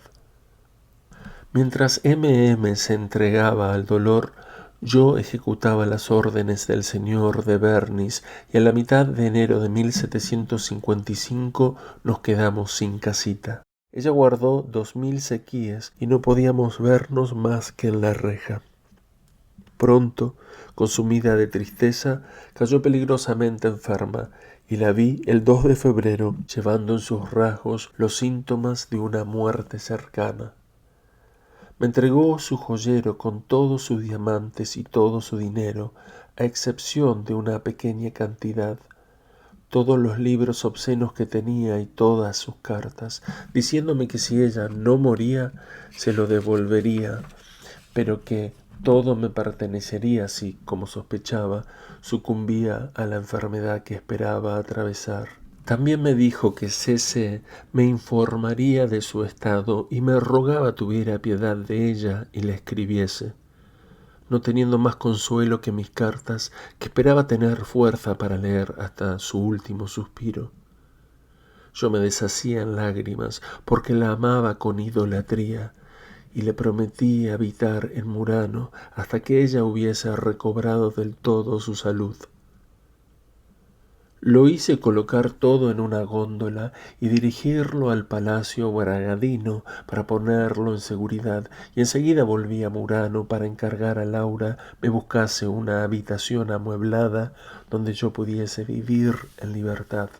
A: Mientras M. se entregaba al dolor, yo ejecutaba las órdenes del señor de Bernis y a la mitad de enero de 1755 nos quedamos sin casita. Ella guardó 2000 sequíes y no podíamos vernos más que en la reja. Pronto, consumida de tristeza, cayó peligrosamente enferma y la vi el 2 de febrero llevando en sus rasgos los síntomas de una muerte cercana. Me entregó su joyero con todos sus diamantes y todo su dinero, a excepción de una pequeña cantidad, todos los libros obscenos que tenía y todas sus cartas, diciéndome que si ella no moría, se lo devolvería, pero que todo me pertenecería si, como sospechaba, sucumbía a la enfermedad que esperaba atravesar. También me dijo que C.C. me informaría de su estado y me rogaba tuviera piedad de ella y le escribiese, no teniendo más consuelo que mis cartas, que esperaba tener fuerza para leer hasta su último suspiro. Yo me deshacía en lágrimas porque la amaba con idolatría y le prometí habitar en Murano hasta que ella hubiese recobrado del todo su salud. Lo hice colocar todo en una góndola y dirigirlo al Palacio Bragadino para ponerlo en seguridad, y enseguida volví a Murano para encargar a Laura me buscase una habitación amueblada donde yo pudiese vivir en libertad.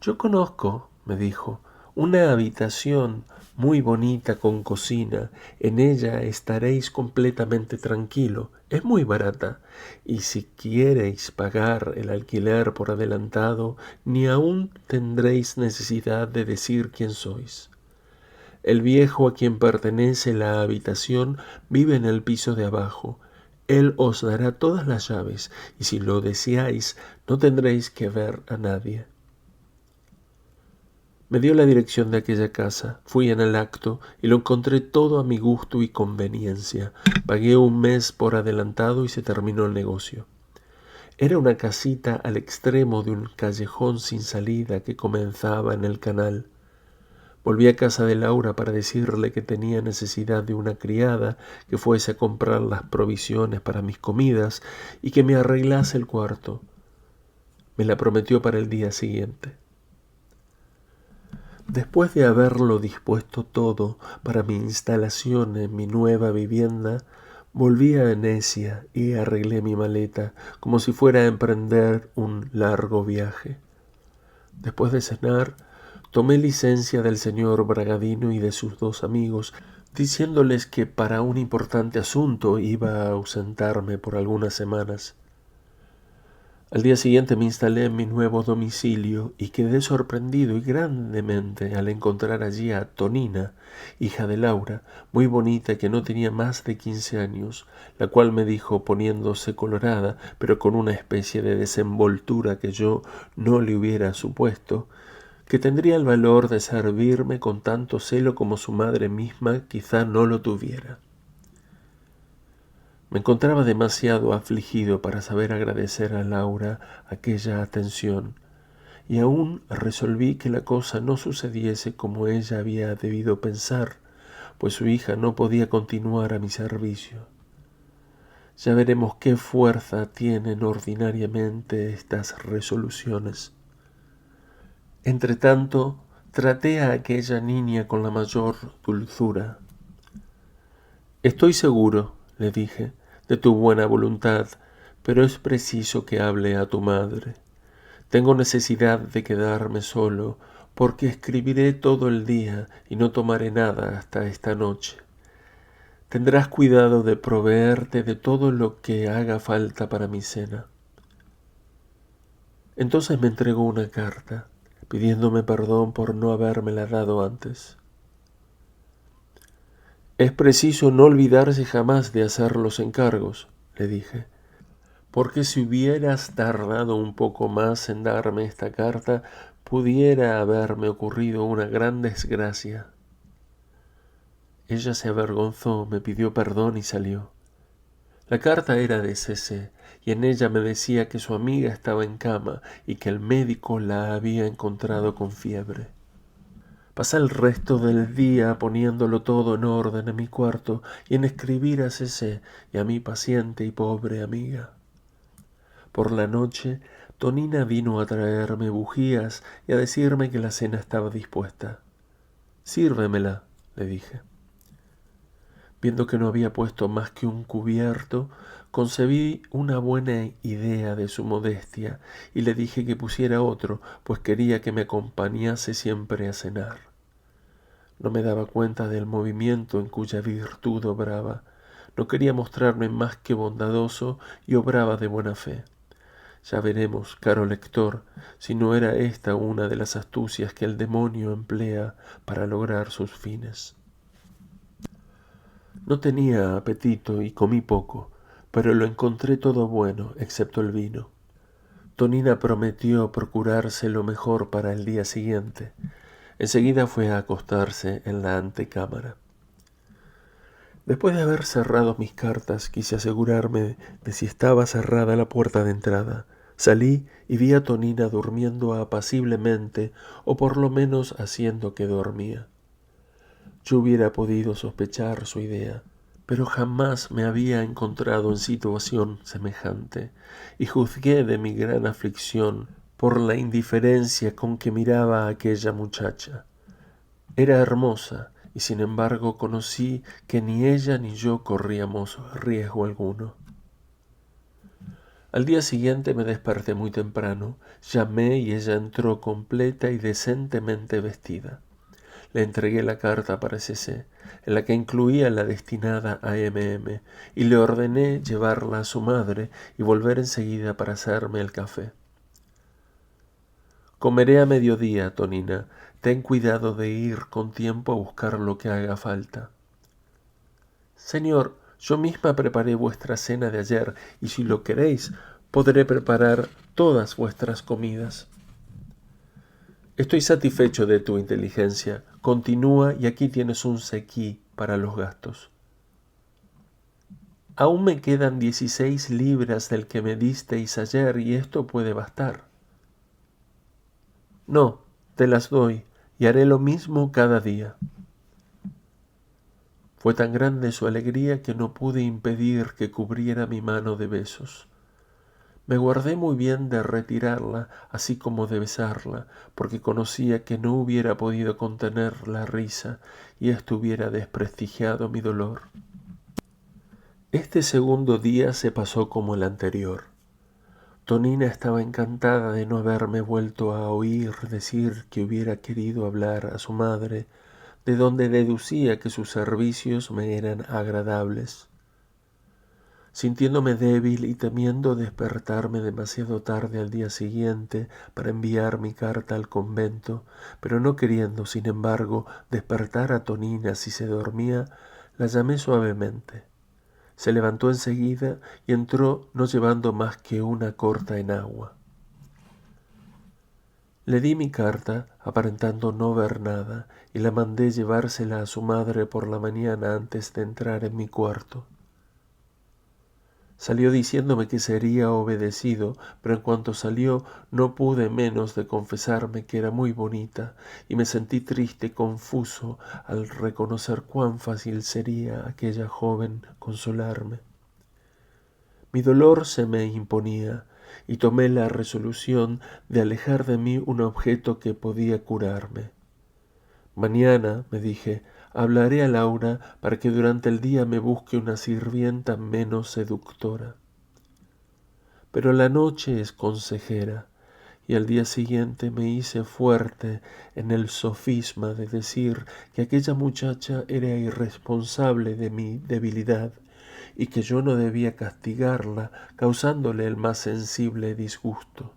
A: Yo conozco, me dijo, una habitación muy bonita con cocina. En ella estaréis completamente tranquilo. Es muy barata, y si quiereis pagar el alquiler por adelantado, ni aun tendréis necesidad de decir quién sois. El viejo a quien pertenece la habitación vive en el piso de abajo. Él os dará todas las llaves, y si lo deseáis, no tendréis que ver a nadie. Me dio la dirección de aquella casa, fui en el acto y lo encontré todo a mi gusto y conveniencia. Pagué un mes por adelantado y se terminó el negocio. Era una casita al extremo de un callejón sin salida que comenzaba en el canal. Volví a casa de Laura para decirle que tenía necesidad de una criada que fuese a comprar las provisiones para mis comidas y que me arreglase el cuarto. Me la prometió para el día siguiente. Después de haberlo dispuesto todo para mi instalación en mi nueva vivienda, volví a Venecia y arreglé mi maleta como si fuera a emprender un largo viaje. Después de cenar, tomé licencia del señor Bragadino y de sus dos amigos, diciéndoles que para un importante asunto iba a ausentarme por algunas semanas. Al día siguiente me instalé en mi nuevo domicilio y quedé sorprendido y grandemente al encontrar allí a Tonina, hija de Laura, muy bonita y que no tenía más de 15 años, la cual me dijo, poniéndose colorada, pero con una especie de desenvoltura que yo no le hubiera supuesto, que tendría el valor de servirme con tanto celo como su madre misma quizá no lo tuviera. Me encontraba demasiado afligido para saber agradecer a Laura aquella atención, y aún resolví que la cosa no sucediese como ella había debido pensar, pues su hija no podía continuar a mi servicio. Ya veremos qué fuerza tienen ordinariamente estas resoluciones. Entretanto, traté a aquella niña con la mayor dulzura. Estoy seguro, le dije, de tu buena voluntad, pero es preciso que hable a tu madre. Tengo necesidad de quedarme solo, porque escribiré todo el día y no tomaré nada hasta esta noche. Tendrás cuidado de proveerte de todo lo que haga falta para mi cena. Entonces me entregó una carta, pidiéndome perdón por no habérmela dado antes. Es preciso no olvidarse jamás de hacer los encargos, le dije, porque si hubieras tardado un poco más en darme esta carta, pudiera haberme ocurrido una gran desgracia. Ella se avergonzó, me pidió perdón y salió. La carta era de C.C. y en ella me decía que su amiga estaba en cama y que el médico la había encontrado con fiebre. Pasé el resto del día poniéndolo todo en orden en mi cuarto y en escribir a C.C. y a mi paciente y pobre amiga. Por la noche, Tonina vino a traerme bujías y a decirme que la cena estaba dispuesta. «Sírvemela», le dije. Viendo que no había puesto más que un cubierto, concebí una buena idea de su modestia y le dije que pusiera otro, pues quería que me acompañase siempre a cenar. No me daba cuenta del movimiento en cuya virtud obraba. No quería mostrarme más que bondadoso y obraba de buena fe. Ya veremos, caro lector, si no era esta una de las astucias que el demonio emplea para lograr sus fines. No tenía apetito y comí poco, pero lo encontré todo bueno, excepto el vino. Tonina prometió procurarse lo mejor para el día siguiente. Enseguida fue a acostarse en la antecámara. Después de haber cerrado mis cartas, quise asegurarme de si estaba cerrada la puerta de entrada. Salí y vi a Tonina durmiendo apaciblemente, o por lo menos haciendo que dormía. Yo hubiera podido sospechar su idea, pero jamás me había encontrado en situación semejante, y juzgué de mi gran aflicción por la indiferencia con que miraba a aquella muchacha. Era hermosa, y sin embargo conocí que ni ella ni yo corríamos riesgo alguno. Al día siguiente me desperté muy temprano, llamé y ella entró completa y decentemente vestida. Le entregué la carta para C.C., en la que incluía la destinada a M.M., y le ordené llevarla a su madre y volver enseguida para hacerme el café. «Comeré a mediodía, Tonina. Ten cuidado de ir con tiempo a buscar lo que haga falta». «Señor, yo misma preparé vuestra cena de ayer, y si lo queréis, podré preparar todas vuestras comidas». «Estoy satisfecho de tu inteligencia. Continúa y aquí tienes un sequí para los gastos». «Aún me quedan 16 libras del que me disteis ayer y esto puede bastar». «No, te las doy y haré lo mismo cada día». Fue tan grande su alegría que no pude impedir que cubriera mi mano de besos. Me guardé muy bien de retirarla, así como de besarla, porque conocía que no hubiera podido contener la risa y esto hubiera desprestigiado mi dolor. Este segundo día se pasó como el anterior. Tonina estaba encantada de no haberme vuelto a oír decir que hubiera querido hablar a su madre, de donde deducía que sus servicios me eran agradables. Sintiéndome débil y temiendo despertarme demasiado tarde al día siguiente para enviar mi carta al convento, pero no queriendo, sin embargo, despertar a Tonina si se dormía, la llamé suavemente. Se levantó enseguida y entró no llevando más que una corta enagua. Le di mi carta, aparentando no ver nada, y la mandé llevársela a su madre por la mañana antes de entrar en mi cuarto. Salió diciéndome que sería obedecido, pero en cuanto salió no pude menos de confesarme que era muy bonita, y me sentí triste y confuso al reconocer cuán fácil sería a aquella joven consolarme. Mi dolor se me imponía, y tomé la resolución de alejar de mí un objeto que podía curarme. Mañana, me dije, hablaré a Laura para que durante el día me busque una sirvienta menos seductora. Pero la noche es consejera, y al día siguiente me hice fuerte en el sofisma de decir que aquella muchacha era irresponsable de mi debilidad y que yo no debía castigarla causándole el más sensible disgusto.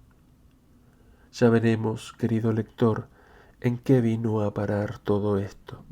A: Ya veremos, querido lector, en qué vino a parar todo esto.